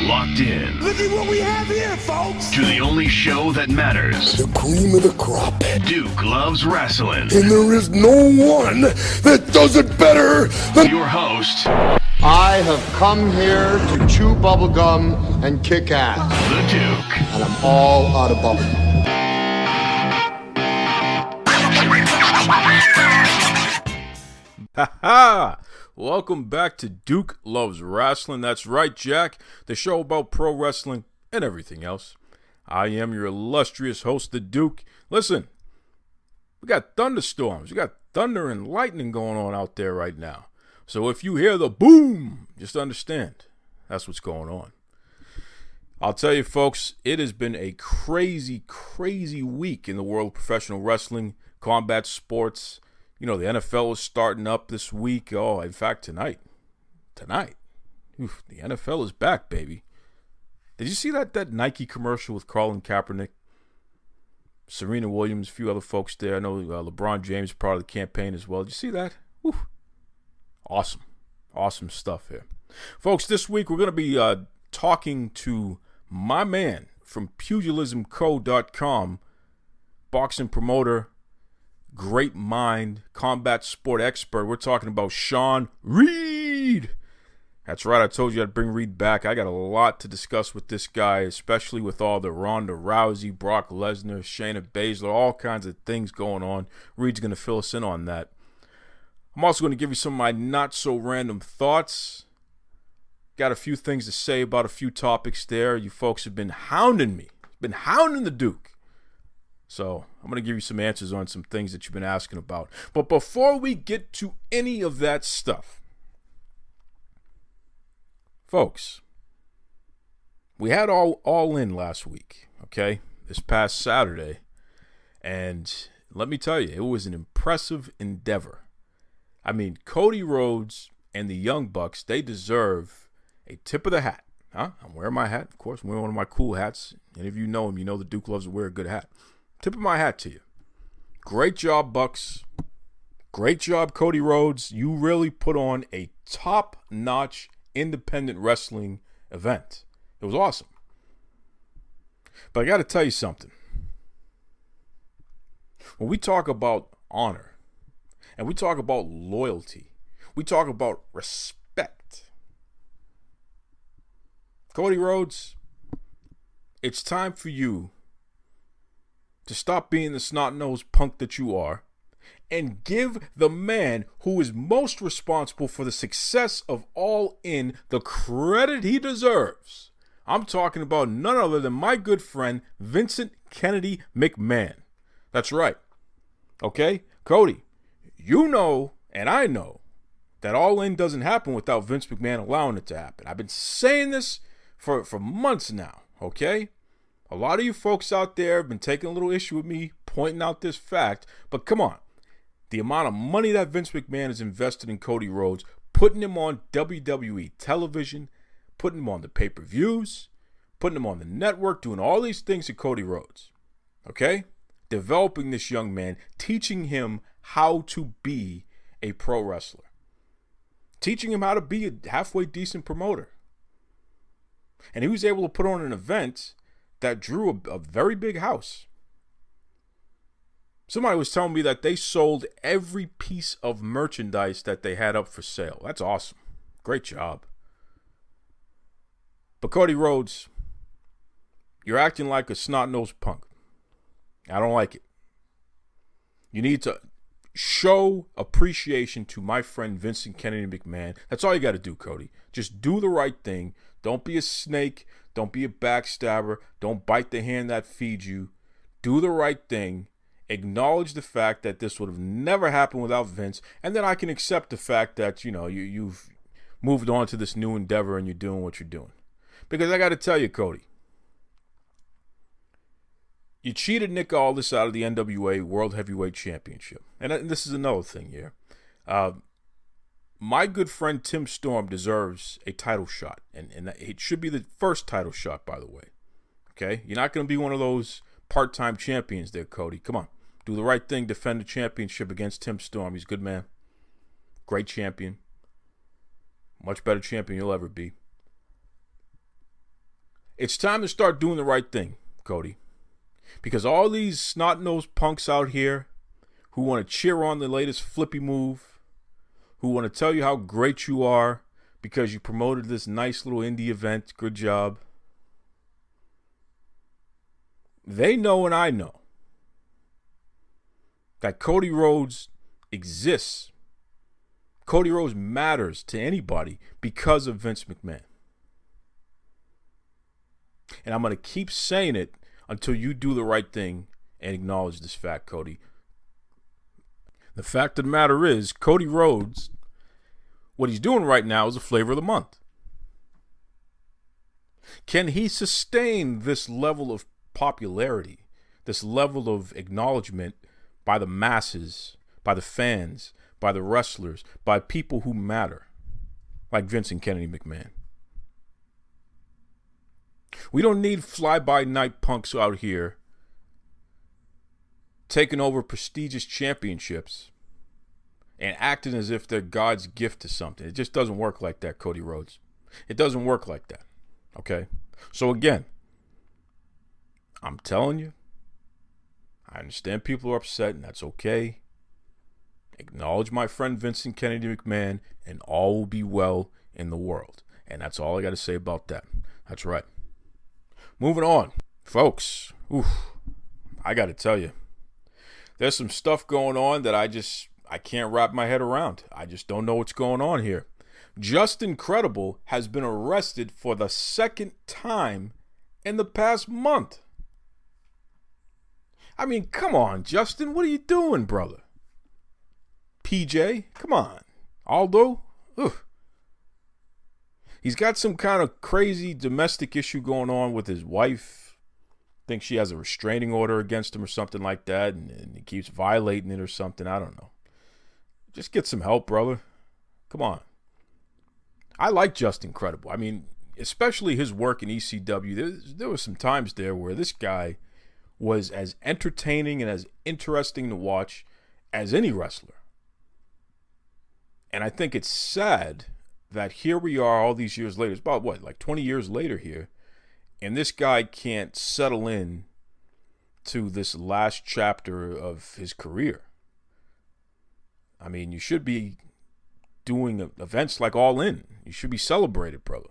locked in. Look at what we have here, folks. To the only show that matters. The cream of the crop. Duke loves wrestling. And there is no one that does it better than your host. I have come here to chew bubblegum and kick ass. The Duke. And I'm all out of bubblegum. Ha ha! Welcome back to Duke Loves Wrestling. That's right, Jack. The show about pro wrestling and everything else. I am your illustrious host, the Duke. Listen, we got thunderstorms. We got thunder and lightning going on out there right now. So if you hear the boom, just understand that's what's going on. I'll tell you, folks, it has been a crazy, crazy week in the world of professional wrestling, combat sports. You know, the NFL is starting up this week. Oh, in fact, tonight. Oof, the NFL is back, baby. Did you see that Nike commercial with Colin Kaepernick? Serena Williams, a few other folks there. I know LeBron James is part of the campaign as well. Did you see that? Oof. Awesome stuff here. Folks, this week we're going to be talking to my man from PugilismCo.com, boxing promoter, great mind, combat sport expert. We're talking about Sean Reed. That's right, I told you I'd bring Reed back. I got a lot to discuss with this guy, especially with all the Ronda Rousey, Brock Lesnar, Shayna Baszler, all kinds of things going on. Reed's going to fill us in on that. I'm also going to give you some of my not-so-random thoughts. Got a few things to say about a few topics there. You folks have been hounding me. Been hounding the Duke. So I'm going to give you some answers on some things that you've been asking about. But before we get to any of that stuff, folks, we had all in last week, okay? This past Saturday. And let me tell you, it was an impressive endeavor. I mean, Cody Rhodes and the Young Bucks, they deserve a tip of the hat. Huh? I'm wearing my hat, of course. I'm wearing one of my cool hats. Any of you know him, you know the Duke loves to wear a good hat. Tip of my hat to you. Great job, Bucks. Great job, Cody Rhodes. You really put on a top-notch independent wrestling event. It was awesome. But I got to tell you something. When we talk about honor, and we talk about loyalty, we talk about respect. Cody Rhodes, it's time for you to stop being the snot-nosed punk that you are and give the man who is most responsible for the success of All In the credit he deserves. I'm talking about none other than my good friend, Vincent Kennedy McMahon. That's right. Okay? Cody, you know and I know that All In doesn't happen without Vince McMahon allowing it to happen. I've been saying this for months now, okay? A lot of you folks out there have been taking a little issue with me pointing out this fact, but come on. The amount of money that Vince McMahon has invested in Cody Rhodes, putting him on WWE television, putting him on the pay-per-views, putting him on the network, doing all these things to Cody Rhodes, okay? Developing this young man, teaching him how to be a pro wrestler, teaching him how to be a halfway decent promoter. And he was able to put on an event that drew a very big house. Somebody was telling me that they sold every piece of merchandise that they had up for sale. That's awesome. Great job. But Cody Rhodes, you're acting like a snot-nosed punk. I don't like it. You need to show appreciation to my friend Vincent Kennedy McMahon. That's all you got to do, Cody. Just do the right thing. Don't be a snake. Don't be a backstabber. Don't bite the hand that feeds you. Do the right thing. Acknowledge the fact that this would have never happened without Vince. And then I can accept the fact that, you know, you've moved on to this new endeavor and you're doing what you're doing. Because I got to tell you, Cody, you cheated Nick Aldis out of the NWA World Heavyweight Championship. And this is another thing here. My good friend Tim Storm deserves a title shot. And it should be the first title shot, by the way. Okay? You're not going to be one of those part-time champions there, Cody. Come on. Do the right thing. Defend the championship against Tim Storm. He's a good man. Great champion. Much better champion you'll ever be. It's time to start doing the right thing, Cody. Because all these snot-nosed punks out here who want to cheer on the latest flippy move, who want to tell you how great you are because you promoted this nice little indie event, good job. They know and I know that Cody Rhodes exists. Cody Rhodes matters to anybody because of Vince McMahon. And I'm going to keep saying it until you do the right thing and acknowledge this fact, Cody. The fact of the matter is, Cody Rhodes, what he's doing right now is a flavor of the month. Can he sustain this level of popularity, this level of acknowledgement by the masses, by the fans, by the wrestlers, by people who matter, like Vince and Kennedy McMahon? We don't need fly-by-night punks out here taking over prestigious championships and acting as if they're God's gift to something. It just doesn't work like that, Cody Rhodes. It doesn't work like that, okay? So again, I'm telling you, I understand people are upset, and that's okay. Acknowledge my friend Vincent Kennedy McMahon, and all will be well in the world. And that's all I got to say about that. That's right. Moving on, folks. I got to tell you, there's some stuff going on that I can't wrap my head around. I just don't know what's going on here. Justin Credible has been arrested for the second time in the past month. I mean, come on, Justin. What are you doing, brother? PJ, come on. Aldo, he's got some kind of crazy domestic issue going on with his wife. Thinks she has a restraining order against him or something like that, and he keeps violating it or something. I don't know. Just get some help, brother. Come on. I like Justin Credible. I mean, especially his work in ECW. There were some times there where this guy was as entertaining and as interesting to watch as any wrestler. And I think it's sad that here we are all these years later. It's about, like 20 years later here. And this guy can't settle in to this last chapter of his career. I mean, you should be doing events like All In. You should be celebrated, brother.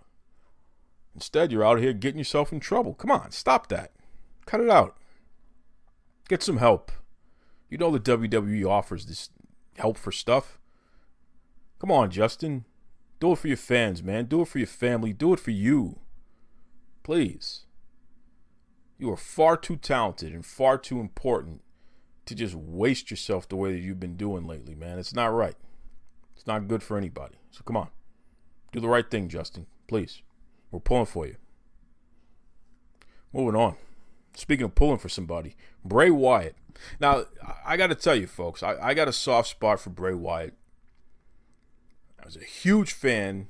Instead, you're out here getting yourself in trouble. Come on, stop that. Cut it out. Get some help. You know the WWE offers this help for stuff. Come on, Justin. Do it for your fans, man. Do it for your family. Do it for you. Please. You are far too talented and far too important to just waste yourself the way that you've been doing lately, man. It's not right. It's not good for anybody. So come on. Do the right thing, Justin. Please. We're pulling for you. Moving on. Speaking of pulling for somebody, Bray Wyatt. Now, I got to tell you, folks, I got a soft spot for Bray Wyatt. I was a huge fan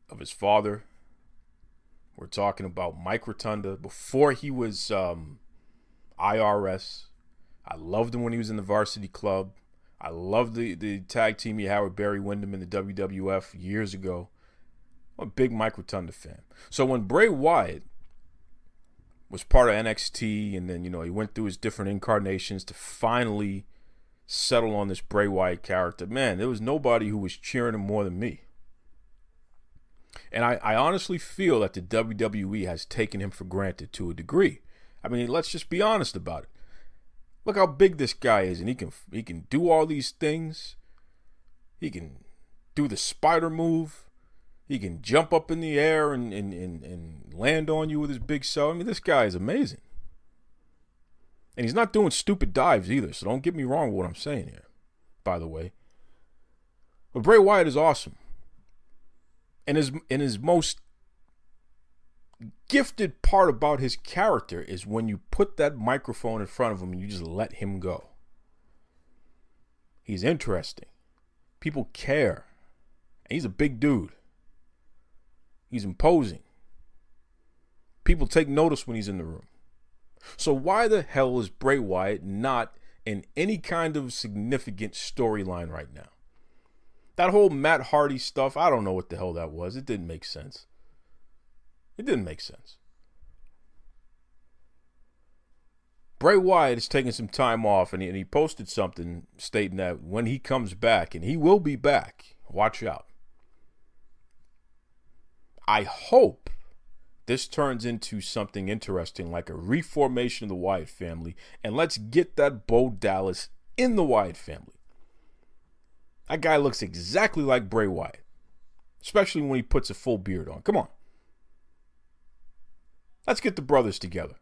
of his father. We're talking about Mike Rotunda before he was IRS. I loved him when he was in the Varsity Club. I loved the tag team he had with Barry Windham in the WWF years ago. I'm a big Mike Rotunda fan. So when Bray Wyatt was part of NXT, and then, he went through his different incarnations to finally settle on this Bray Wyatt character, man, there was nobody who was cheering him more than me. And I honestly feel that the WWE has taken him for granted to a degree. I mean, let's just be honest about it. Look how big this guy is, and he can do all these things. He can do the spider move. He can jump up in the air and land on you with his big self. I mean, this guy is amazing. And he's not doing stupid dives either, so don't get me wrong with what I'm saying here, by the way. But Bray Wyatt is awesome. And his most gifted part about his character is when you put that microphone in front of him and you just let him go. He's interesting. People care. And he's a big dude. He's imposing. People take notice when he's in the room. So why the hell is Bray Wyatt not in any kind of significant storyline right now? That whole Matt Hardy stuff, I don't know what the hell that was. It didn't make sense. It didn't make sense. Bray Wyatt is taking some time off, and he posted something stating that when he comes back, and he will be back, watch out. I hope this turns into something interesting, like a reformation of the Wyatt family, and let's get that Bo Dallas in the Wyatt family. That guy looks exactly like Bray Wyatt, especially when he puts a full beard on. Come on. Let's get the brothers together.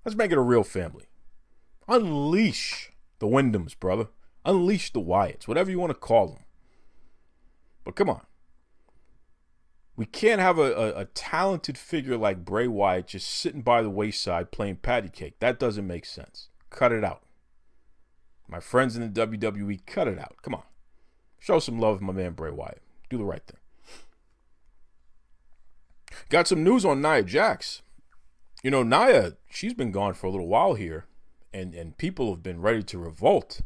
Let's make it a real family. Unleash the Wyndhams, brother. Unleash the Wyatts, whatever you want to call them. But come on. We can't have a talented figure like Bray Wyatt just sitting by the wayside playing patty cake. That doesn't make sense. Cut it out. My friends in the WWE, cut it out. Come on. Show some love to my man Bray Wyatt. Do the right thing. Got some news on Nia Jax. You know, Nia, she's been gone for a little while here. And people have been ready to revolt.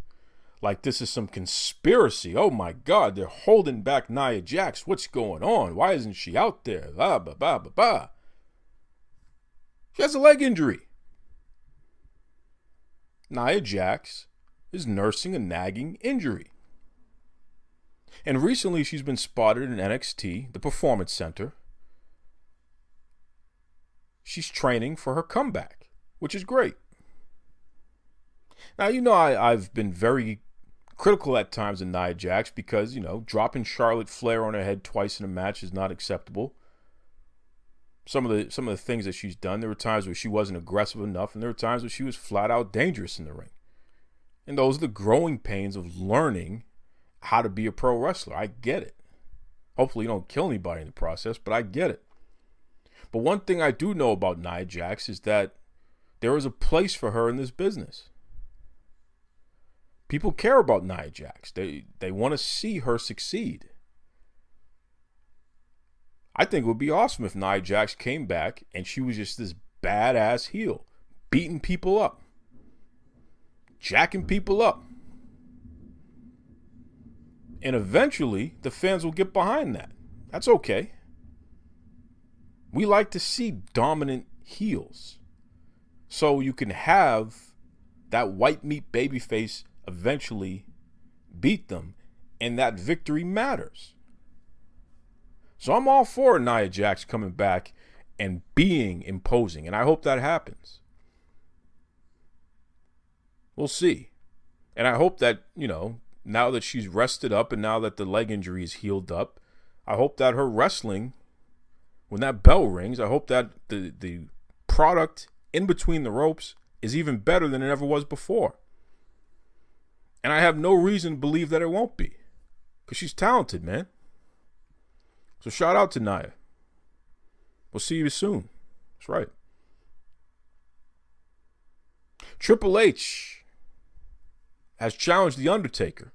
Like this is some conspiracy. Oh my God, they're holding back Nia Jax. What's going on? Why isn't she out there? Blah, blah, blah, blah, blah. She has a leg injury. Nia Jax is nursing a nagging injury. And recently she's been spotted in NXT, the Performance Center. She's training for her comeback, which is great. Now, you know, I've been very critical at times of Nia Jax because, you know, dropping Charlotte Flair on her head twice in a match is not acceptable. Some of the things that she's done, there were times where she wasn't aggressive enough, and there were times where she was flat out dangerous in the ring. And those are the growing pains of learning how to be a pro wrestler. I get it. Hopefully you don't kill anybody in the process, but I get it. But one thing I do know about Nia Jax is that there is a place for her in this business. People care about Nia Jax. They want to see her succeed. I think it would be awesome if Nia Jax came back and she was just this badass heel, beating people up, jacking people up. And eventually, the fans will get behind that. That's okay. We like to see dominant heels. So you can have that white meat babyface eventually beat them, and that victory matters. So I'm all for Nia Jax coming back and being imposing, and I hope that happens. We'll see. And I hope that, you know, now that she's rested up and now that the leg injury is healed up, I hope that her wrestling, when that bell rings, I hope that the product in between the ropes is even better than it ever was before. And I have no reason to believe that it won't be. Because she's talented, man. So shout out to Nia. We'll see you soon. That's right. Triple H has challenged The Undertaker.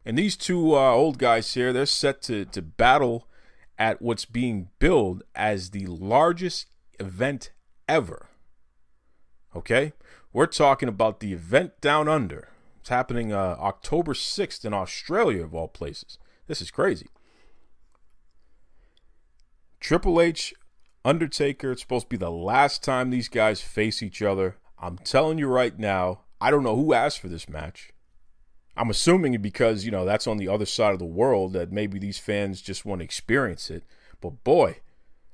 And these two old guys here, they're set to battle at what's being billed as the largest event ever. Okay? We're talking about the event Down Under. It's happening October 6th in Australia, of all places. This is crazy. Triple H, Undertaker, it's supposed to be the last time these guys face each other. I'm telling you right now, I don't know who asked for this match. I'm assuming because, you know, that's on the other side of the world that maybe these fans just want to experience it. But boy,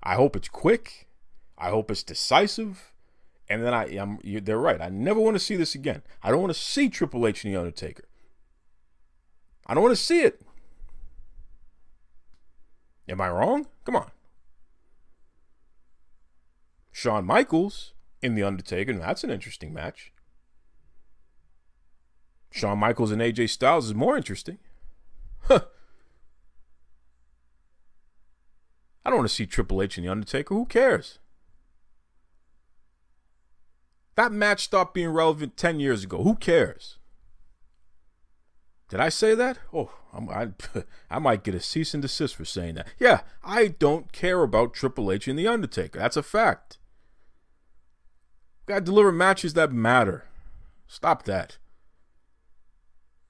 I hope it's quick. I hope it's decisive. And then they're right. I never want to see this again. I don't want to see Triple H and The Undertaker. I don't want to see it. Am I wrong? Come on. Shawn Michaels in The Undertaker. Now, that's an interesting match. Shawn Michaels and AJ Styles is more interesting. Huh. I don't want to see Triple H and The Undertaker. Who cares? That match stopped being relevant 10 years ago. Who cares? Did I say that? Oh, I might get a cease and desist for saying that. Yeah, I don't care about Triple H and The Undertaker. That's a fact. Gotta deliver matches that matter. Stop that.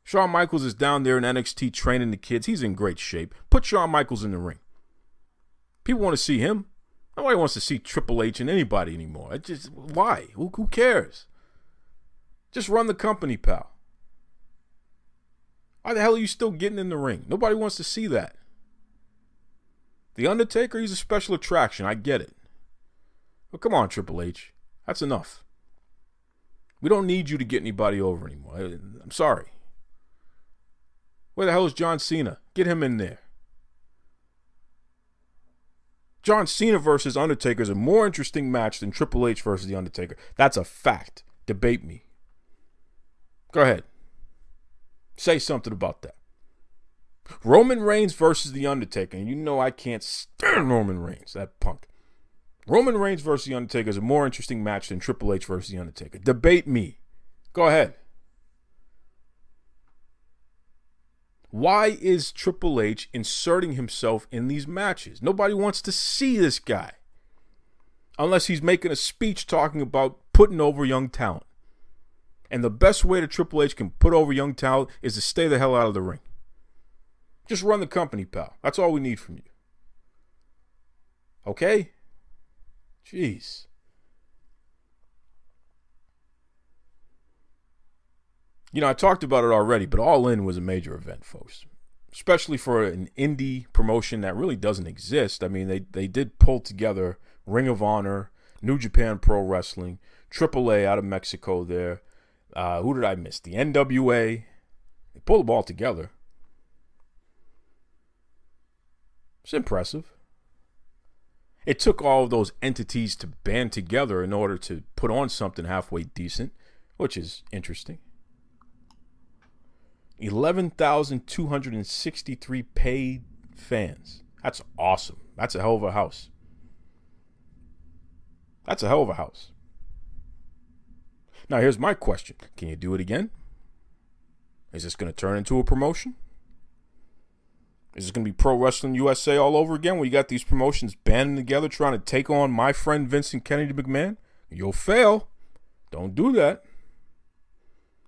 Shawn Michaels is down there in NXT training the kids. He's in great shape. Put Shawn Michaels in the ring. People want to see him. Nobody wants to see Triple H and anybody anymore. Why? Who cares? Just run the company, pal. Why the hell are you still getting in the ring? Nobody wants to see that. The Undertaker, he's a special attraction. I get it. But come on, Triple H. That's enough. We don't need you to get anybody over anymore. I'm sorry. Where the hell is John Cena? Get him in there. John Cena versus Undertaker is a more interesting match than Triple H versus The Undertaker. That's a fact. Debate me. Go ahead. Say something about that. Roman Reigns versus The Undertaker. And you know I can't stand Roman Reigns, that punk. Roman Reigns versus The Undertaker is a more interesting match than Triple H versus The Undertaker. Debate me. Go ahead. Why is Triple H inserting himself in these matches? Nobody wants to see this guy. Unless he's making a speech talking about putting over young talent. And the best way that Triple H can put over young talent is to stay the hell out of the ring. Just run the company, pal. That's all we need from you. Okay? Jeez. You know, I talked about it already, but All In was a major event, folks. Especially for an indie promotion that really doesn't exist. I mean, they did pull together Ring of Honor, New Japan Pro Wrestling, AAA out of Mexico there. Who did I miss? The NWA. They pulled them all together. It's impressive. It took all of those entities to band together in order to put on something halfway decent, which is interesting. 11,263 paid fans. That's awesome. That's a hell of a house. That's a hell of a house. Now, here's my question. Can you do it again? Is this going to turn into a promotion? Is this going to be Pro Wrestling USA all over again where you got these promotions banding together trying to take on my friend Vincent Kennedy McMahon? You'll fail. Don't do that.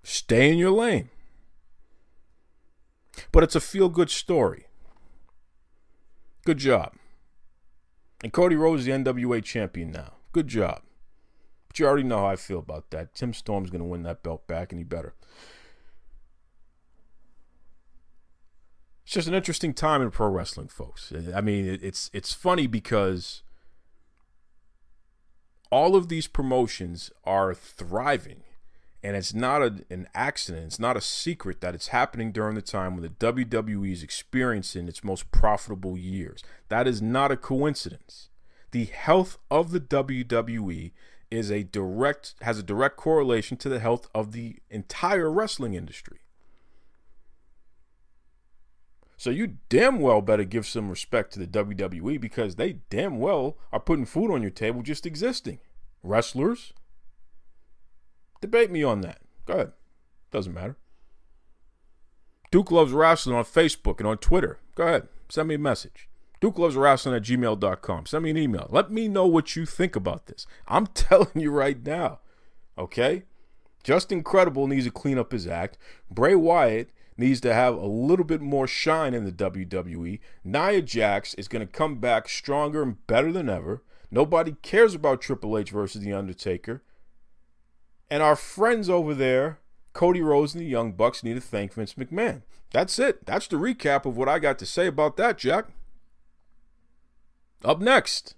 Stay in your lane. But it's a feel-good story. Good job. And Cody Rhodes is the NWA champion now. Good job. But you already know how I feel about that. Tim Storm's going to win that belt back, and he better. It's just an interesting time in pro wrestling, folks. I mean, it's funny because all of these promotions are thriving. And it's not an accident. It's not a secret that it's happening during the time when the WWE is experiencing its most profitable years. That is not a coincidence. The health of the WWE has a direct correlation to the health of the entire wrestling industry. So you damn well better give some respect to the WWE because they damn well are putting food on your table just existing. Wrestlers. Debate me on that. Go ahead. Doesn't matter. Duke Loves Rasslin on Facebook and on Twitter. Go ahead. Send me a message. DukeLovesWrestling@gmail.com. Send me an email. Let me know what you think about this. I'm telling you right now. Okay? Justin Credible needs to clean up his act. Bray Wyatt needs to have a little bit more shine in the WWE. Nia Jax is going to come back stronger and better than ever. Nobody cares about Triple H versus The Undertaker. And our friends over there, Cody Rhodes and the Young Bucks, need to thank Vince McMahon. That's it. That's the recap of what I got to say about that, Jack. Up next,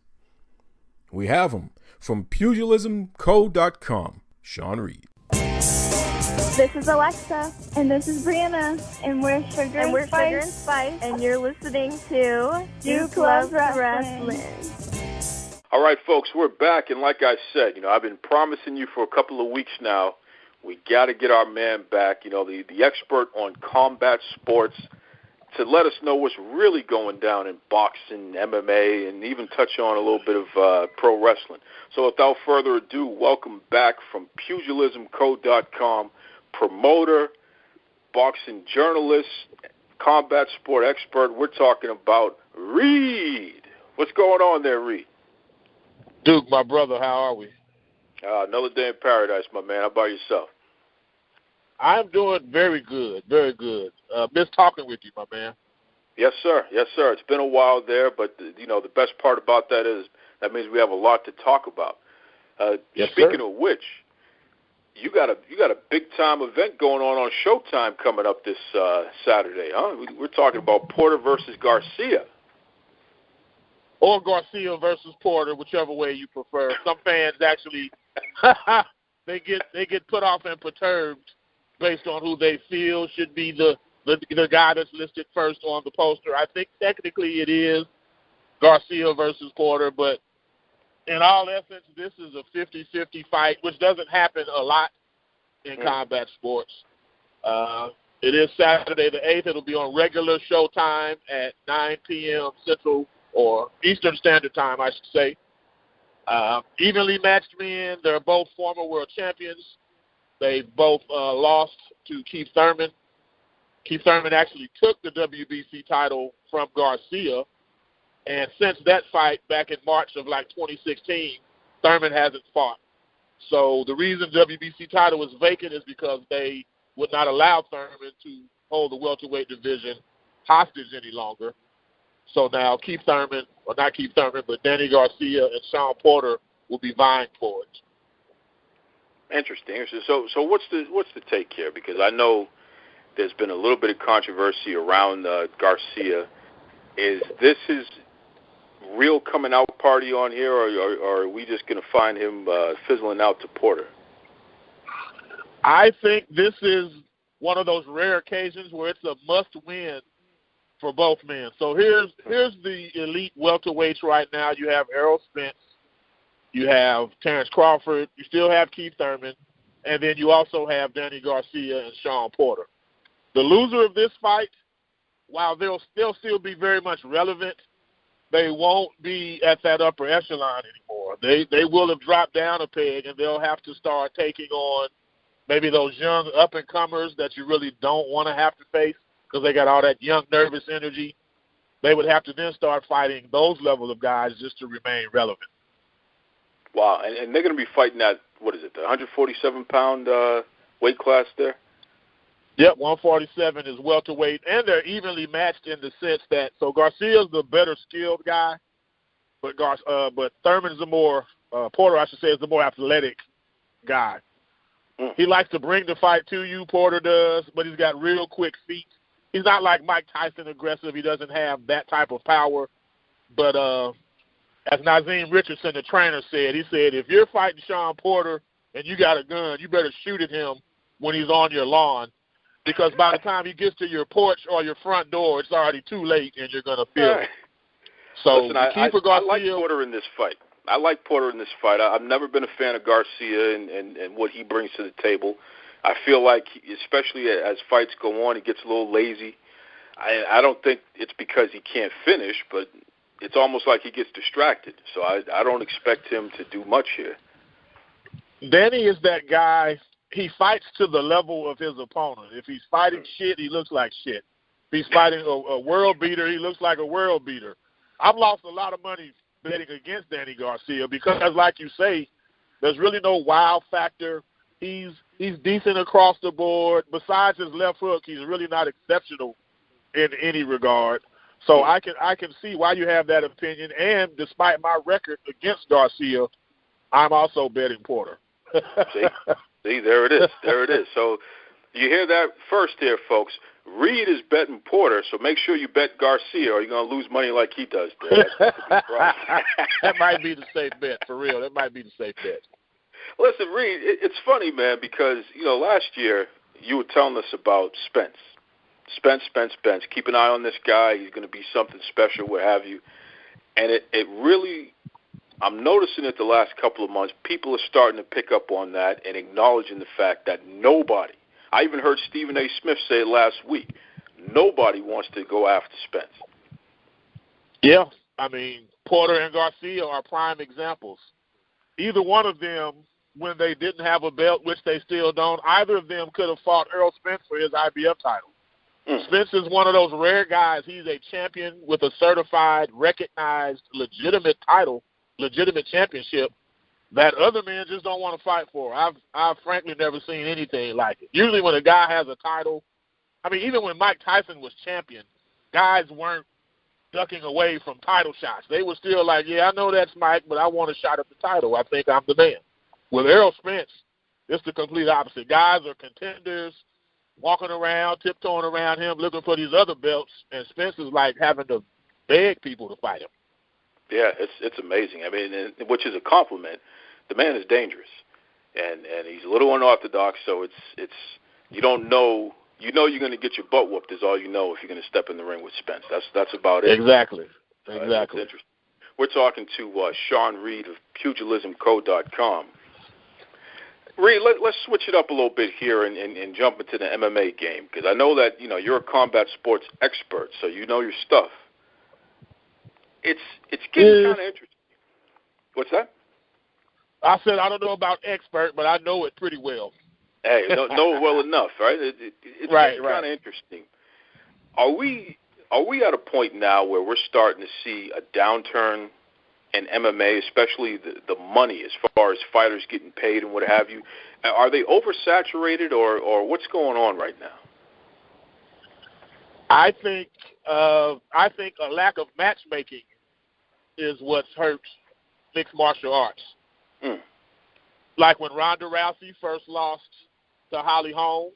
we have him from PugilismCo.com, Sean Reed. This is Alexa. And this is Brianna. And we're Sugar and Spice. And you're listening to Duke Loves Wrestling. All right, folks, we're back, and like I said, I've been promising you for a couple of weeks now, we got to get our man back, the expert on combat sports, to let us know what's really going down in boxing, MMA, and even touch on a little bit of pro wrestling. So without further ado, welcome back from PugilismCo.com, promoter, boxing journalist, combat sport expert. We're talking about Reed. What's going on there, Reed? Duke, my brother, how are we? Another day in paradise, my man. How about yourself? I'm doing very good, very good. Miss talking with you, my man. Yes, sir. Yes, sir. It's been a while there, but, the best part about that is That means we have a lot to talk about. Yes, speaking sir. of which, you got a big time event going on Showtime coming up this Saturday, huh? We're talking about Porter versus Garcia. Or Garcia versus Porter, whichever way you prefer. Some fans actually they get put off and perturbed based on who they feel should be the guy that's listed first on the poster. I think technically it is Garcia versus Porter, but in all essence, this is a 50-50 fight, which doesn't happen a lot in combat sports. It is Saturday the 8th. It'll be on regular Showtime at 9 p.m. Central or Eastern Standard Time, I should say. Evenly matched men. They're both former world champions. They both lost to Keith Thurman. Keith Thurman actually took the WBC title from Garcia. And since that fight back in March of 2016, Thurman hasn't fought. So the reason WBC title was vacant is because they would not allow Thurman to hold the welterweight division hostage any longer. So now but Danny Garcia and Sean Porter will be vying for it. Interesting. So what's the take here? Because I know there's been a little bit of controversy around Garcia. Is this his real coming out party on here, or are we just going to find him fizzling out to Porter? I think this is one of those rare occasions where it's a must-win for both men. So here's the elite welterweights right now. You have Errol Spence, you have Terrence Crawford, you still have Keith Thurman, and then you also have Danny Garcia and Sean Porter. The loser of this fight, while they'll still be very much relevant, they won't be at that upper echelon anymore. They will have dropped down a peg, and they'll have to start taking on maybe those young up-and-comers that you really don't want to have to face because they got all that young, nervous energy. They would have to then start fighting those level of guys just to remain relevant. Wow, and they're going to be fighting at, the 147-pound weight class there? Yep, 147 is welterweight, and they're evenly matched in the sense that Garcia's the better skilled guy, but Thurman's Porter, I should say, is the more athletic guy. He likes to bring the fight to you, Porter does, but he's got real quick feet. He's not like Mike Tyson aggressive. He doesn't have that type of power. But as Nazeem Richardson, the trainer, said, he said, if you're fighting Sean Porter and you got a gun, you better shoot at him when he's on your lawn, because by the time he gets to your porch or your front door, it's already too late and you're going to feel it. So listen, I like Porter in this fight. I've never been a fan of Garcia and what he brings to the table. I feel like, especially as fights go on, he gets a little lazy. I don't think it's because he can't finish, but it's almost like he gets distracted. So I don't expect him to do much here. Danny is that guy. He fights to the level of his opponent. If he's fighting shit, he looks like shit. If he's fighting a world beater, he looks like a world beater. I've lost a lot of money betting against Danny Garcia because, like you say, there's really no wow factor. He's decent across the board. Besides his left hook, he's really not exceptional in any regard. So I can see why you have that opinion. And despite my record against Garcia, I'm also betting Porter. See, there it is. So you hear that first here, folks. Reed is betting Porter, so make sure you bet Garcia or you're going to lose money like he does. That might be the safe bet, for real. That might be the safe bet. Listen, Reed, it's funny, man, because, last year you were telling us about Spence. Spence. Keep an eye on this guy. He's going to be something special, what have you. And it really, I'm noticing it the last couple of months, people are starting to pick up on that and acknowledging the fact that nobody, I even heard Stephen A. Smith say it last week, nobody wants to go after Spence. Yeah, I mean, Porter and Garcia are prime examples. Either one of them, when they didn't have a belt, which they still don't, either of them could have fought Errol Spence for his IBF title. Spence is one of those rare guys. He's a champion with a certified, recognized, legitimate title, legitimate championship that other men just don't want to fight for. I've frankly never seen anything like it. Usually when a guy has a title, I mean, even when Mike Tyson was champion, guys weren't ducking away from title shots. They were still like, yeah, I know that's Mike, but I want a shot at the title. I think I'm the man. With Errol Spence, it's the complete opposite. Guys are contenders, walking around, tiptoeing around him, looking for these other belts, and Spence is like having to beg people to fight him. Yeah, it's amazing. I mean, which is a compliment. The man is dangerous, and he's a little unorthodox. So it's you don't know. You know you're going to get your butt whooped is all you know if you're going to step in the ring with Spence. That's about it. Exactly. That's interesting. We're talking to Sean Reed of PugilismCo.com. Reed, let's switch it up a little bit here and jump into the MMA game, because I know that you're a combat sports expert, so you know your stuff. It's getting kind of interesting. What's that? I said I don't know about expert, but I know it pretty well. Hey, know it well enough, right? It's kind of interesting. Are we at a point now where we're starting to see a downturn in MMA, especially the money as far as fighters getting paid and what have you? Are they oversaturated, or what's going on right now? I think a lack of matchmaking is what's hurt mixed martial arts. Mm. Like when Ronda Rousey first lost to Holly Holm,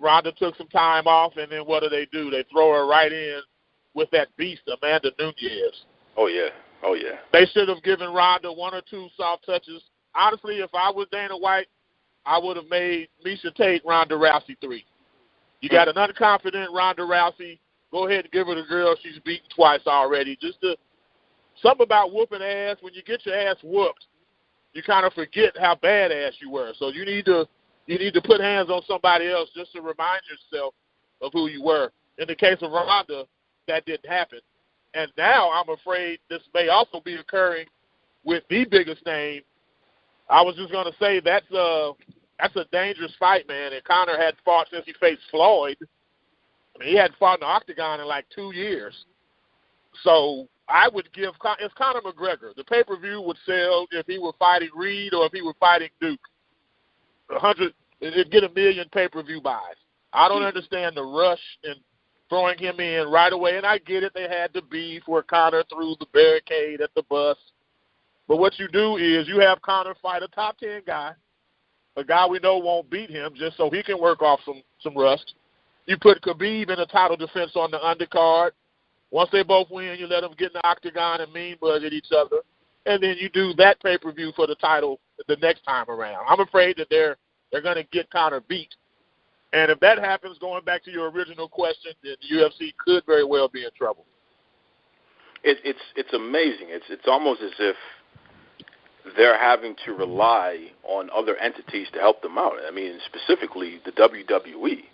Ronda took some time off, and then what do? They throw her right in with that beast, Amanda Nunes. Oh, yeah. They should have given Ronda one or two soft touches. Honestly, if I was Dana White, I would have made Miesha Tate Ronda Rousey 3. You got an unconfident Ronda Rousey. Go ahead and give her the girl she's beaten twice already. Something about whooping ass. When you get your ass whooped, you kind of forget how badass you were. So you need to put hands on somebody else just to remind yourself of who you were. In the case of Ronda, that didn't happen. And now I'm afraid this may also be occurring with the biggest name. I was just going to say that's a dangerous fight, man. And Conor had fought since he faced Floyd. I mean, he hadn't fought in the octagon in like 2 years. So I would give – it's Conor McGregor. The pay-per-view would sell if he were fighting Reed or if he were fighting Duke. It'd get 1 million pay-per-view buys. I don't understand the rush in throwing him in right away. And I get it. They had the beef where Conor threw the barricade at the bus. But what you do is you have Conor fight a top 10 guy, a guy we know won't beat him just so he can work off some rust. You put Khabib in a title defense on the undercard. Once they both win, you let them get in the octagon and mean bug at each other. And then you do that pay-per-view for the title the next time around. I'm afraid that they're going to get Conor beat. And if that happens, going back to your original question, then the UFC could very well be in trouble. It's amazing. It's almost as if they're having to rely on other entities to help them out. I mean, specifically the WWE.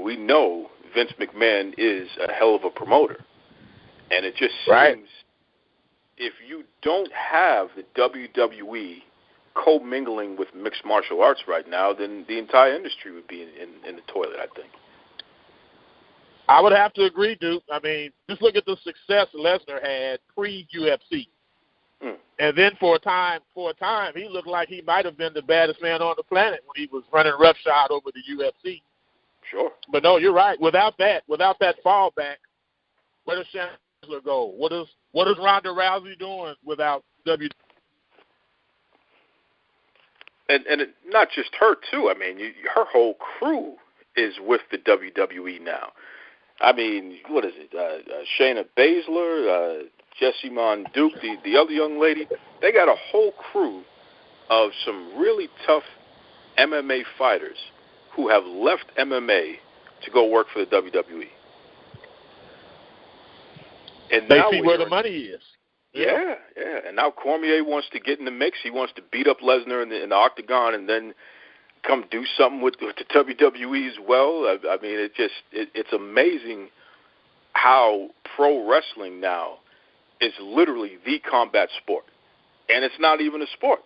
We know Vince McMahon is a hell of a promoter. And it just seems if you don't have the WWE co-mingling with mixed martial arts right now, then the entire industry would be in the toilet, I think. I would have to agree, Duke. I mean, just look at the success Lesnar had pre-UFC. And then for a time, he looked like he might have been the baddest man on the planet when he was running roughshod over the UFC. Sure. But no, you're right. Without that fallback, where does Chandler go? What is Ronda Rousey doing without WWE? And not just her, too. I mean, her whole crew is with the WWE now. I mean, what is it? Shayna Baszler, Jessamine Duke, the other young lady. They got a whole crew of some really tough MMA fighters who have left MMA to go work for the WWE. And they see where the money is. Yeah. And now Cormier wants to get in the mix. He wants to beat up Lesnar in the octagon and then come do something with the WWE as well. I mean, it's amazing how pro wrestling now is literally the combat sport. And it's not even a sport.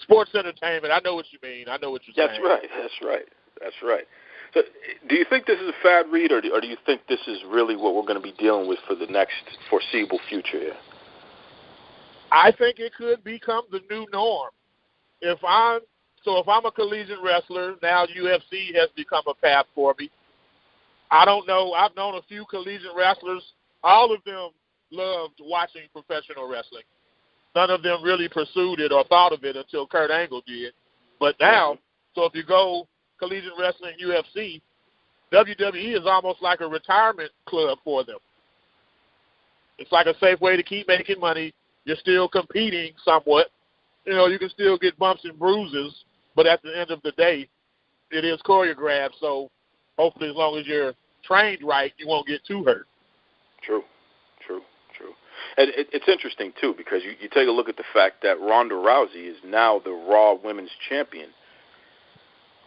Sports entertainment. I know what you mean. I know what you're saying. That's right. So, do you think this is a fad, Reed, or do you think this is really what we're going to be dealing with for the next foreseeable future here? I think it could become the new norm. If I'm a collegiate wrestler, now UFC has become a path for me. I don't know. I've known a few collegiate wrestlers. All of them loved watching professional wrestling. None of them really pursued it or thought of it until Kurt Angle did. But now, so if you go collegiate wrestling, UFC, WWE is almost like a retirement club for them. It's like a safe way to keep making money. You're still competing somewhat. You know, you can still get bumps and bruises, but at the end of the day, it is choreographed. So hopefully as long as you're trained right, you won't get too hurt. True. And it's interesting, too, because you take a look at the fact that Ronda Rousey is now the Raw Women's Champion.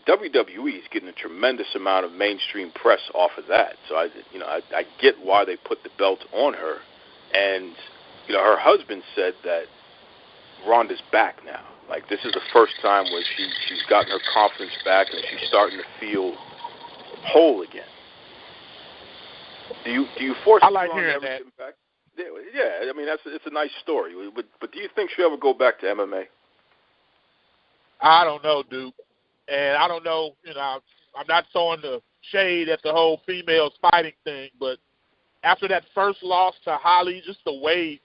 WWE is getting a tremendous amount of mainstream press off of that. So, I get why they put the belt on her. And, you know, her husband said that Ronda's back now. Like, this is the first time where she's gotten her confidence back and she's starting to feel whole again. Do you force I like hearing that. Back? Yeah, I mean, it's a nice story. But do you think she'll ever go back to MMA? I don't know, Duke. And I don't know, you know, I'm not throwing the shade at the whole females fighting thing, but after that first loss to Holly, just the way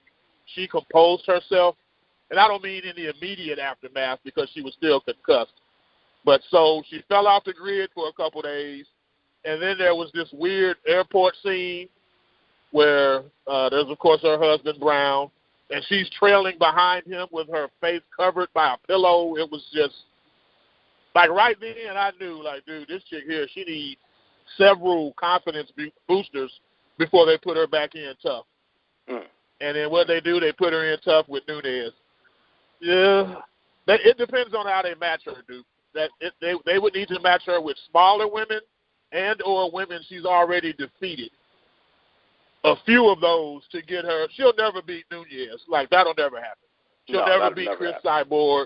she composed herself, and I don't mean in the immediate aftermath because she was still concussed, but so she fell off the grid for a couple days, and then there was this weird airport scene where there's, of course, her husband, Brown, and she's trailing behind him with her face covered by a pillow. It was just, like, right then I knew, like, dude, this chick here, she needs several confidence boosters before they put her back in tough. And then what they do, they put her in tough with Nunes. Yeah, it depends on how they match her, dude. They would need to match her with smaller women and or women she's already defeated. A few of those to get her. She'll never beat Nunes. Like, that'll never happen. She'll never beat Chris Cyborg.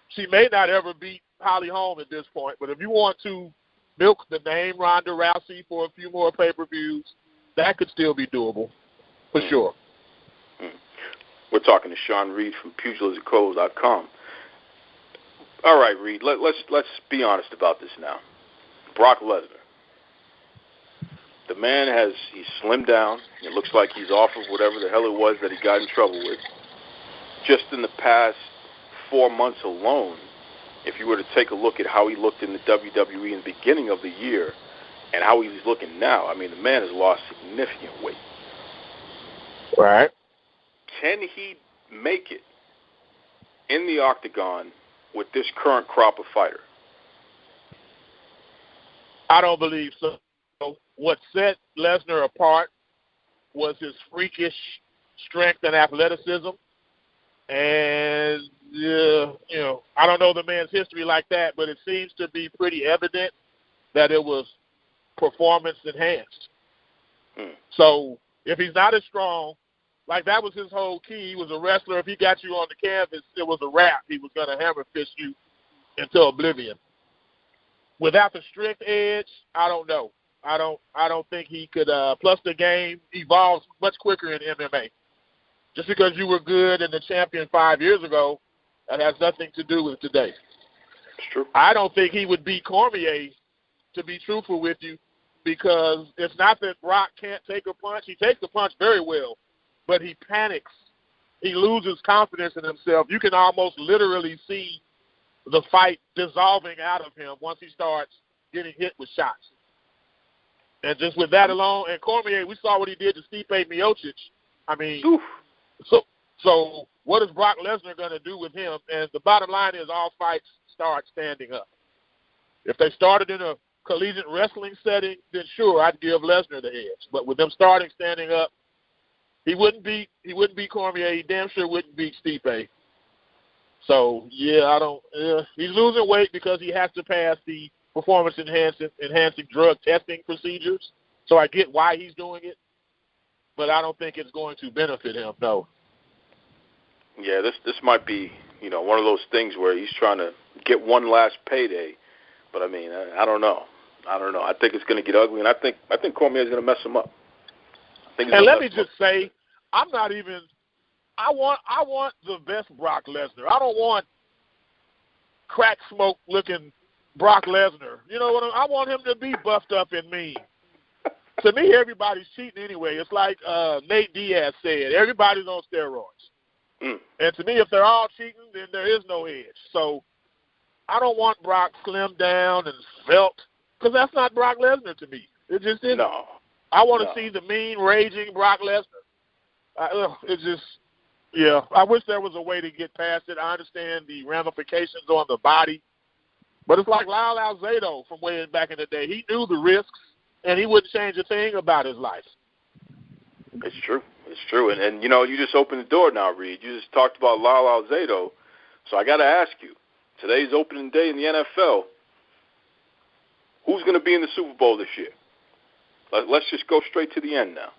She may not ever beat Holly Holm at this point, but if you want to milk the name Ronda Rousey for a few more pay-per-views, that could still be doable, for sure. We're talking to Sean Reed from PugilismCo.com. All right, Reed, let's be honest about this now. Brock Lesnar. The man he's slimmed down. It looks like he's off of whatever the hell it was that he got in trouble with. Just in the past 4 months alone, if you were to take a look at how he looked in the WWE in the beginning of the year and how he's looking now, I mean, the man has lost significant weight. Right. Can he make it in the octagon with this current crop of fighter? I don't believe so. What set Lesnar apart was his freakish strength and athleticism. And, I don't know the man's history like that, but it seems to be pretty evident that it was performance enhanced. So if he's not as strong, like that was his whole key. He was a wrestler. If he got you on the canvas, it was a wrap. He was going to hammer fist you into oblivion. Without the strength edge, I don't know. I don't think he could. Plus, the game evolves much quicker in MMA. Just because you were good and the champion 5 years ago, that has nothing to do with today. It's true. I don't think he would beat Cormier, to be truthful with you, because it's not that Brock can't take a punch. He takes the punch very well, but he panics. He loses confidence in himself. You can almost literally see the fight dissolving out of him once he starts getting hit with shots. And just with that alone, and Cormier, we saw what he did to Stipe Miocic. I mean, so what is Brock Lesnar going to do with him? And the bottom line is all fights start standing up. If they started in a collegiate wrestling setting, then sure, I'd give Lesnar the edge. But with them starting standing up, he wouldn't beat Cormier. He damn sure wouldn't beat Stipe. So, he's losing weight because he has to pass the performance-enhancing drug testing procedures. So I get why he's doing it, but I don't think it's going to benefit him, no. Yeah, this might be, one of those things where he's trying to get one last payday. But, I mean, I don't know. I think it's going to get ugly, and I think Cormier is going to mess him up. And let me just say, I want the best Brock Lesnar. I don't want crack smoke looking Brock Lesnar. You know what I want him to be buffed up and mean. to me, everybody's cheating anyway. It's like Nate Diaz said, everybody's on steroids. And to me, if they're all cheating, then there is no edge. So I don't want Brock slimmed down and svelte, because that's not Brock Lesnar to me. It just isn't. No. I want to see the mean, raging Brock Lesnar. It's just, yeah, I wish there was a way to get past it. I understand the ramifications on the body. But it's like Lyle Alzado from way back in the day. He knew the risks, and he wouldn't change a thing about his life. It's true. It's true. And you know, you just opened the door now, Reed. You just talked about Lyle Alzado. So I got to ask you, today's opening day in the NFL, who's going to be in the Super Bowl this year? Let's just go straight to the end now.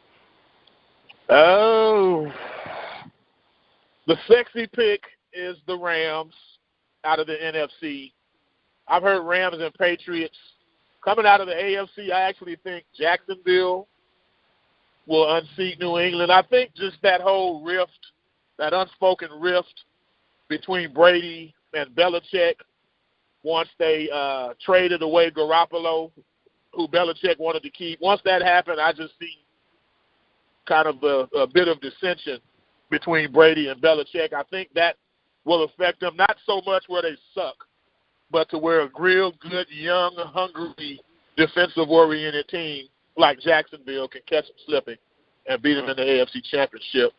Oh, the sexy pick is the Rams out of the NFC. I've heard Rams and Patriots. Coming out of the AFC, I actually think Jacksonville will unseat New England. I think just that whole rift, that unspoken rift between Brady and Belichick once they traded away Garoppolo, who Belichick wanted to keep. Once that happened, I just see kind of a bit of dissension between Brady and Belichick. I think that will affect them, not so much where they suck, but to where a real good, young, hungry, defensive-oriented team like Jacksonville can catch them slipping and beat them in the AFC Championship.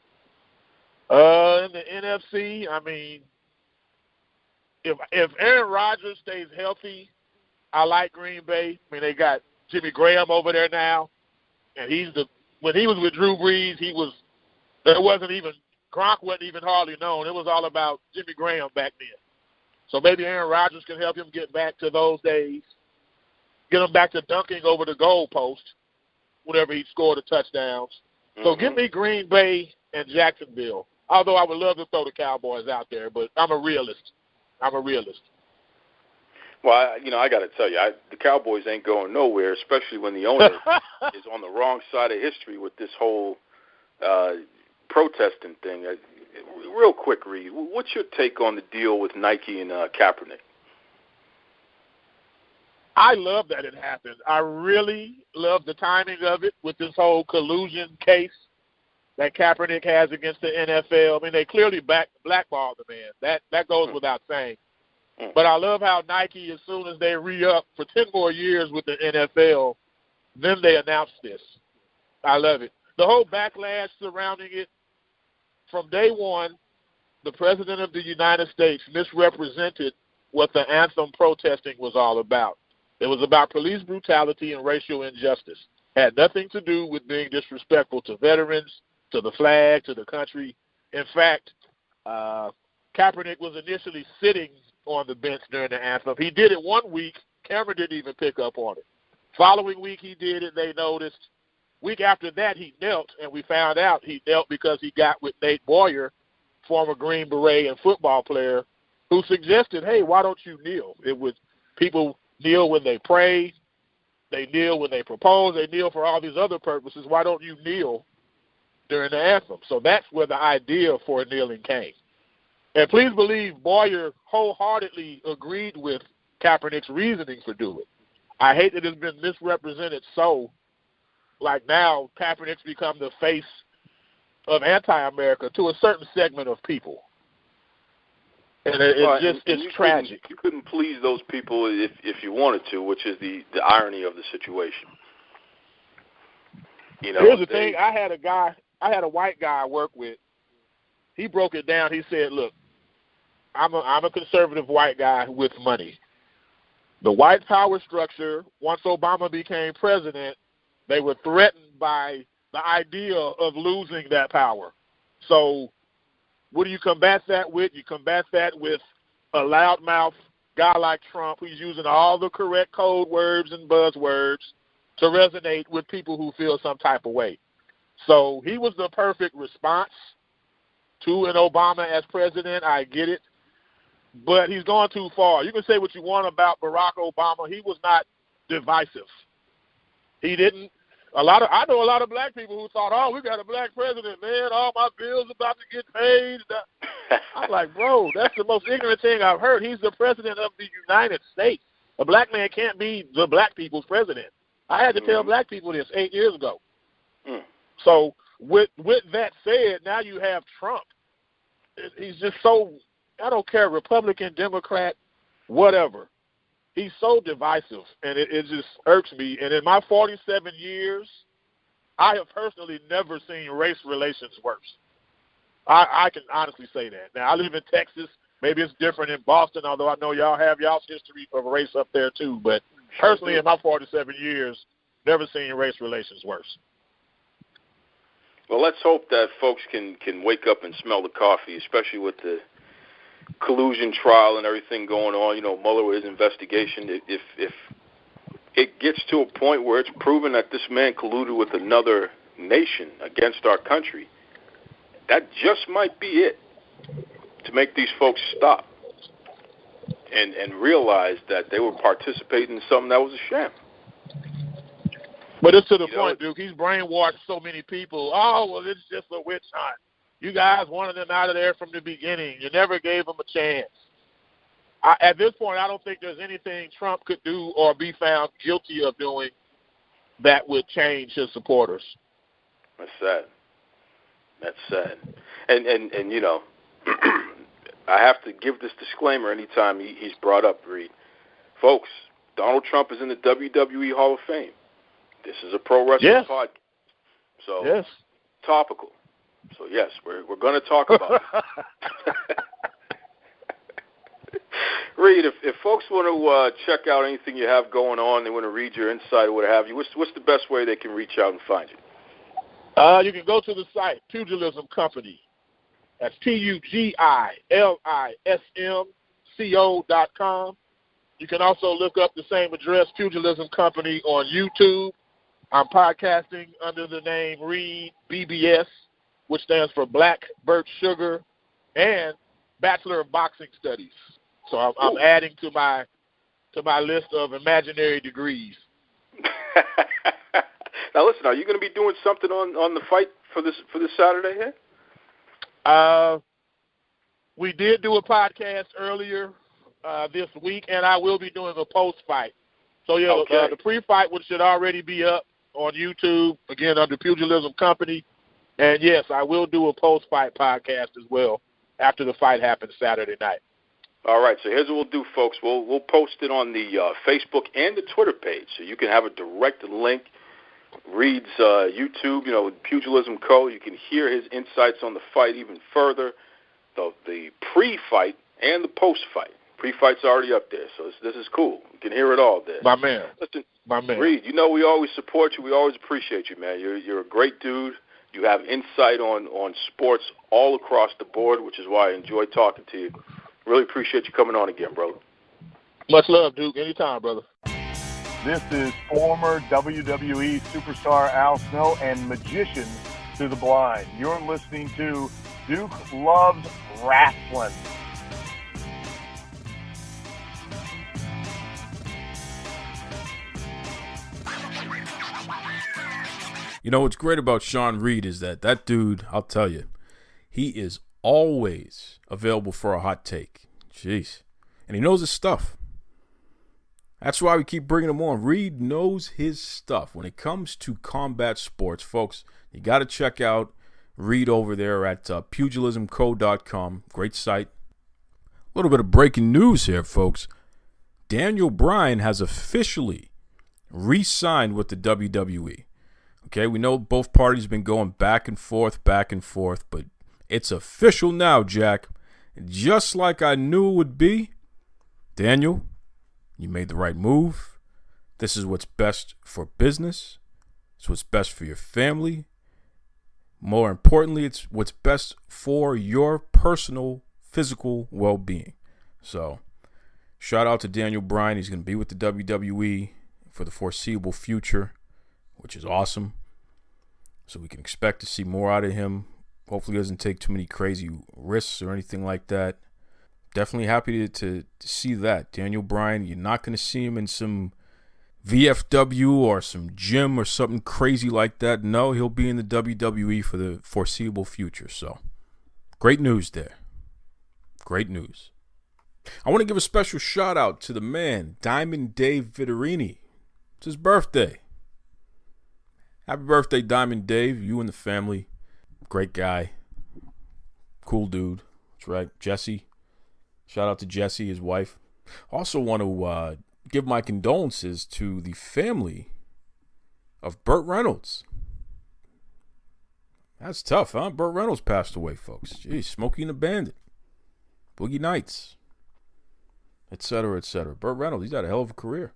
In the NFC, I mean, if Aaron Rodgers stays healthy, I like Green Bay. I mean, they got Jimmy Graham over there now, and when he was with Drew Brees, Gronk wasn't even hardly known. It was all about Jimmy Graham back then. So maybe Aaron Rodgers can help him get back to those days, get him back to dunking over the goalpost whenever he scored the touchdowns. So give me Green Bay and Jacksonville, although I would love to throw the Cowboys out there, but I'm a realist. Well, I got to tell you, the Cowboys ain't going nowhere, especially when the owner is on the wrong side of history with this whole protesting thing. Real quick, Reed, what's your take on the deal with Nike and Kaepernick? I love that it happened. I really love the timing of it with this whole collusion case that Kaepernick has against the NFL. I mean, they clearly blackballed the man. That goes without saying. But I love how Nike, as soon as they re-up for 10 more years with the NFL, then they announced this. I love it. The whole backlash surrounding it, from day one, the President of the United States misrepresented what the anthem protesting was all about. It was about police brutality and racial injustice. It had nothing to do with being disrespectful to veterans, to the flag, to the country. In fact, Kaepernick was initially sitting on the bench during the anthem. He did it one week. Camera didn't even pick up on it. Following week he did it. They noticed. Week after that he knelt, and we found out he knelt because he got with Nate Boyer, former Green Beret and football player, who suggested, hey, why don't you kneel? It was people kneel when they pray. They kneel when they propose. They kneel for all these other purposes. Why don't you kneel during the anthem? So that's where the idea for kneeling came. And please believe Boyer wholeheartedly agreed with Kaepernick's reasoning for doing it. I hate that it's been misrepresented so, like now Kaepernick's become the face of anti-America to a certain segment of people. And it's tragic. You couldn't please those people if you wanted to, which is the irony of the situation. Here's the thing. I had a white guy I work with. He broke it down. He said, look, I'm a conservative white guy with money. The white power structure, once Obama became president, they were threatened by the idea of losing that power. So what do you combat that with? You combat that with a loudmouth guy like Trump who's using all the correct code words and buzzwords to resonate with people who feel some type of way. So he was the perfect response to an Obama as president. I get it. But he's gone too far. You can say what you want about Barack Obama. He was not divisive. He didn't. I know a lot of black people who thought, oh, we got a black president, man. All my bills about to get paid. I'm like, bro, that's the most ignorant thing I've heard. He's the president of the United States. A black man can't be the black people's president. I had to tell black people this 8 years ago. Mm. So with that said, now you have Trump. He's just so, I don't care, Republican, Democrat, whatever. He's so divisive, and it just irks me. And in my 47 years, I have personally never seen race relations worse. I can honestly say that. Now, I live in Texas. Maybe it's different in Boston, although I know y'all have y'all's history of race up there too. But personally, in my 47 years, never seen race relations worse. Well, let's hope that folks can wake up and smell the coffee, especially with the collusion trial and everything going on. You know, Mueller with his investigation. If it gets to a point where it's proven that this man colluded with another nation against our country, that just might be it to make these folks stop and realize that they were participating in something that was a sham. But it's to the point, Duke. He's brainwashed so many people. Oh, well, it's just a witch hunt. You guys wanted them out of there from the beginning. You never gave them a chance. At this point, I don't think there's anything Trump could do or be found guilty of doing that would change his supporters. That's sad. That's sad. And you know, I have to give this disclaimer anytime he's brought up, Reed. Folks, Donald Trump is in the WWE Hall of Fame. This is a pro wrestling podcast. So, topical. So, yes, we're going to talk about it. Reed, if folks want to check out anything you have going on, they want to read your insight or what have you, what's the best way they can reach out and find you? You can go to the site, Pugilism Company. That's PugilismCo.com. You can also look up the same address, Pugilism Company, on YouTube. I'm podcasting under the name Reed BBS, which stands for Black Birch Sugar, and Bachelor of Boxing Studies. So I'm adding to my list of imaginary degrees. Now listen, are you going to be doing something on the fight for this Saturday here? We did do a podcast earlier this week, and I will be doing a post-fight. So the pre-fight, which should already be up on YouTube, again under Pugilism Company, and yes, I will do a post-fight podcast as well after the fight happens Saturday night. All right, so here's what we'll do, folks. We'll post it on the Facebook and the Twitter page, so you can have a direct link. Reed's YouTube, PugilismCo. You can hear his insights on the fight even further, the pre-fight and the post-fight. Pre-fight's already up there, so this is cool. You can hear it all there. My man. Listen, my man. Reed, we always support you. We always appreciate you, man. You're a great dude. You have insight on sports all across the board, which is why I enjoy talking to you. Really appreciate you coming on again, brother. Much love, Duke. Anytime, brother. This is former WWE superstar Al Snow and magician to the blind. You're listening to Duke Loves Rasslin. You know what's great about Sean Reed is that dude, I'll tell you, he is always available for a hot take. Jeez. And he knows his stuff. That's why we keep bringing him on. Reed knows his stuff. When it comes to combat sports, folks, you got to check out Reed over there at PugilismCo.com. Great site. A little bit of breaking news here, folks. Daniel Bryan has officially re-signed with the WWE. Okay, we know both parties have been going back and forth, but it's official now, Jack. Just like I knew it would be, Daniel, you made the right move. This is what's best for business. It's what's best for your family. More importantly, it's what's best for your personal physical well-being. So, shout out to Daniel Bryan. He's going to be with the WWE for the foreseeable future, which is awesome. So we can expect to see more out of him. Hopefully he doesn't take too many crazy risks or anything like that. Definitely happy to see that. Daniel Bryan, you're not going to see him in some VFW or some gym or something crazy like that. No, he'll be in the WWE for the foreseeable future. So, great news there. Great news. I want to give a special shout out to the man, Diamond Dave Vittorini. It's his birthday. Happy birthday, Diamond Dave. You and the family. Great guy. Cool dude. That's right. Jesse. Shout out to Jesse, his wife. Also want to give my condolences to the family of Burt Reynolds. That's tough, huh? Burt Reynolds passed away, folks. Jeez, Smokey and the Bandit. Boogie Nights. Etc., etc. Burt Reynolds, he's had a hell of a career.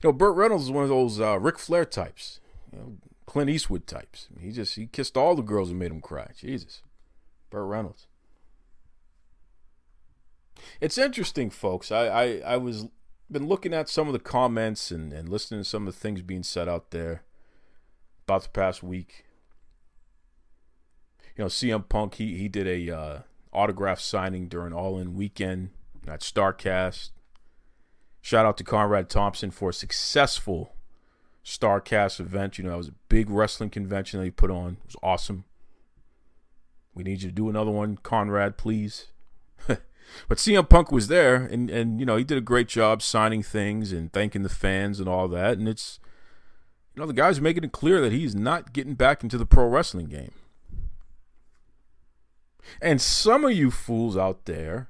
You know, Burt Reynolds is one of those Ric Flair types. You know, Clint Eastwood types. He kissed all the girls and made them cry. Jesus. Burt Reynolds. It's interesting, folks. I was been looking at some of the comments and listening to some of the things being said out there about the past week. You know, CM Punk, he did a autograph signing during All In Weekend at StarCast. Shout out to Conrad Thompson for a successful StarCast event. You know, it was a big wrestling convention that he put on. It was awesome. We need you to do another one, Conrad, please. But CM Punk was there, and you know, he did a great job signing things and thanking the fans and all that. And it's, you know, the guy's making it clear that he's not getting back into the pro wrestling game. And some of you fools out there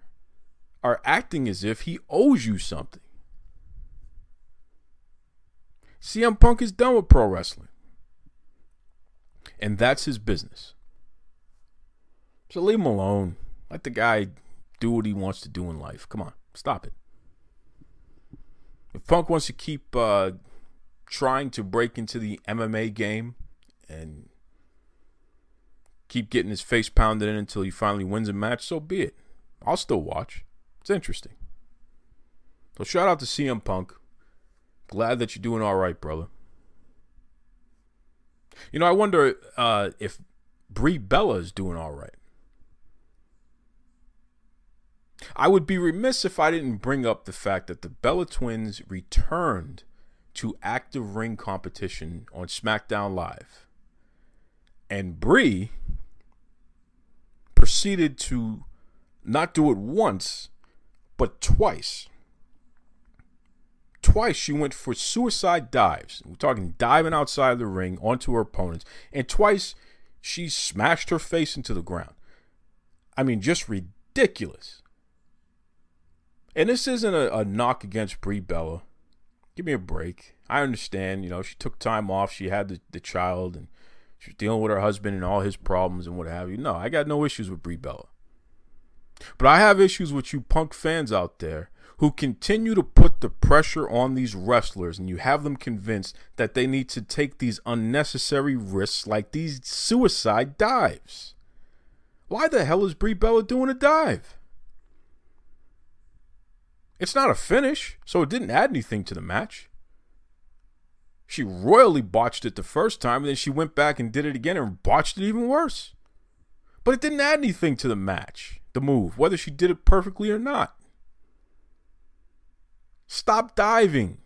are acting as if he owes you something. CM Punk is done with pro wrestling. And that's his business. So leave him alone. Let the guy do what he wants to do in life. Come on, stop it. If Punk wants to keep trying to break into the MMA game and keep getting his face pounded in until he finally wins a match, so be it. I'll still watch. It's interesting. So shout out to CM Punk. Glad that you're doing all right, brother. You know, I wonder if Brie Bella is doing all right. I would be remiss if I didn't bring up the fact that the Bella Twins returned to active ring competition on SmackDown Live. And Brie proceeded to not do it once, but twice. Twice she went for suicide dives. We're talking diving outside the ring onto her opponents. And twice she smashed her face into the ground. I mean, just ridiculous. And this isn't a knock against Brie Bella. Give me a break. I understand, you know, she took time off. She had the child and she was dealing with her husband and all his problems and what have you. No, I got no issues with Brie Bella. But I have issues with you Punk fans out there who continue to put the pressure on these wrestlers, and you have them convinced that they need to take these unnecessary risks like these suicide dives. Why the hell is Brie Bella doing a dive? It's not a finish, so it didn't add anything to the match. She royally botched it the first time, and then she went back and did it again and botched it even worse. But it didn't add anything to the match, the move, whether she did it perfectly or not. Stop diving.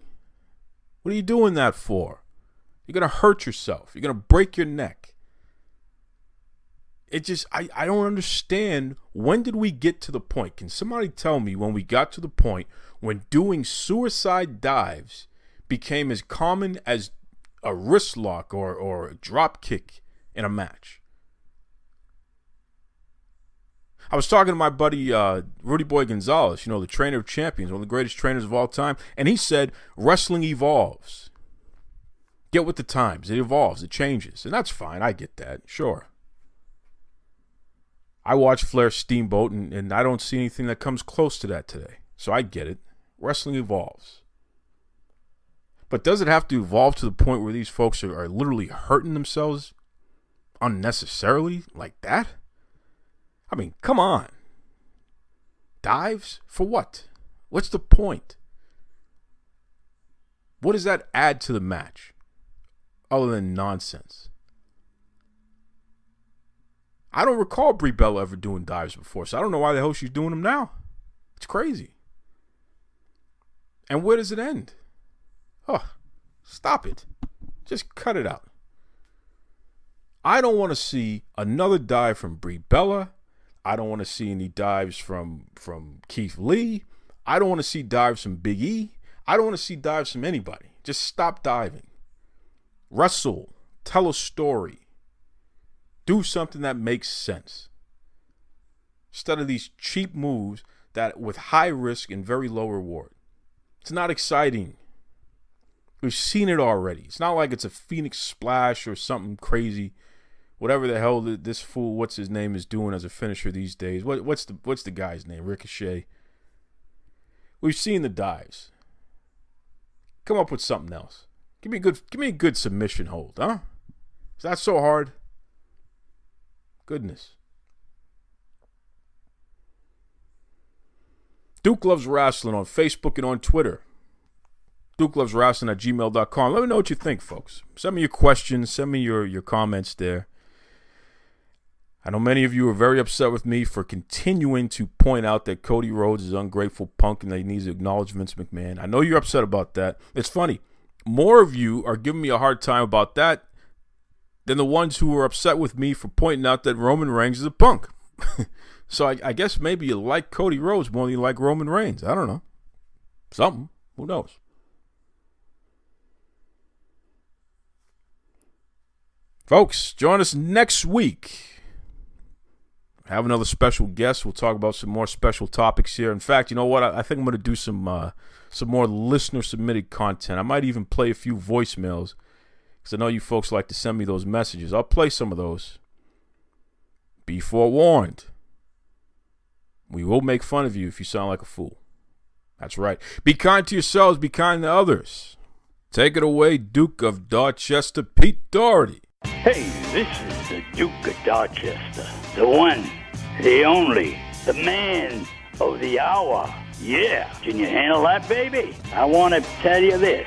What are you doing that for? You're going to hurt yourself. You're going to break your neck. It just, I don't understand. When did we get to the point? Can somebody tell me when we got to the point when doing suicide dives became as common as a wrist lock or a drop kick in a match? I was talking to my buddy Rudy Boy Gonzalez, you know, the trainer of champions, one of the greatest trainers of all time, and he said wrestling evolves. Get with the times. It evolves. It changes. And that's fine. I get that. Sure. I watch Flair Steamboat, and I don't see anything that comes close to that today. So I get it. Wrestling evolves. But does it have to evolve to the point where these folks are literally hurting themselves unnecessarily like that? I mean, come on. Dives? For what? What's the point? What does that add to the match? Other than nonsense. I don't recall Brie Bella ever doing dives before, so I don't know why the hell she's doing them now. It's crazy. And where does it end? Oh, stop it. Just cut it out. I don't want to see another dive from Brie Bella. I don't want to see any dives from Keith Lee. I don't want to see dives from Big E. I don't want to see dives from anybody. Just stop diving. Wrestle. Tell a story. Do something that makes sense. Instead of these cheap moves that with high risk and very low reward. It's not exciting. We've seen it already. It's not like it's a Phoenix Splash or something crazy. Whatever the hell this fool, what's his name, is doing as a finisher these days. What's the guy's name? Ricochet. We've seen the dives. Come up with something else. Give me a good submission hold, huh? Is that so hard? Goodness. Duke Loves Rasslin on Facebook and on Twitter. DukeLovesWrestling@gmail.com. Let me know what you think, folks. Send me your questions. Send me your comments there. I know many of you are very upset with me for continuing to point out that Cody Rhodes is ungrateful punk and that he needs to acknowledge Vince McMahon. I know you're upset about that. It's funny. More of you are giving me a hard time about that than the ones who are upset with me for pointing out that Roman Reigns is a punk. So I guess maybe you like Cody Rhodes more than you like Roman Reigns. I don't know. Something. Who knows? Folks, join us next week. Have another special guest. We'll talk about some more special topics here. In fact, you know what? I think I'm going to do some more listener-submitted content. I might even play a few voicemails because I know you folks like to send me those messages. I'll play some of those. Be forewarned. We will make fun of you if you sound like a fool. That's right. Be kind to yourselves. Be kind to others. Take it away, Duke of Dorchester, Pete Doherty. Hey, this is the Duke of Dorchester, the one, the only, the man of the hour. Yeah, can you handle that, baby? I want to tell you this.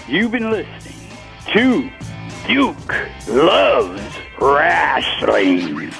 You've been listening to Duke Loves Wrestling.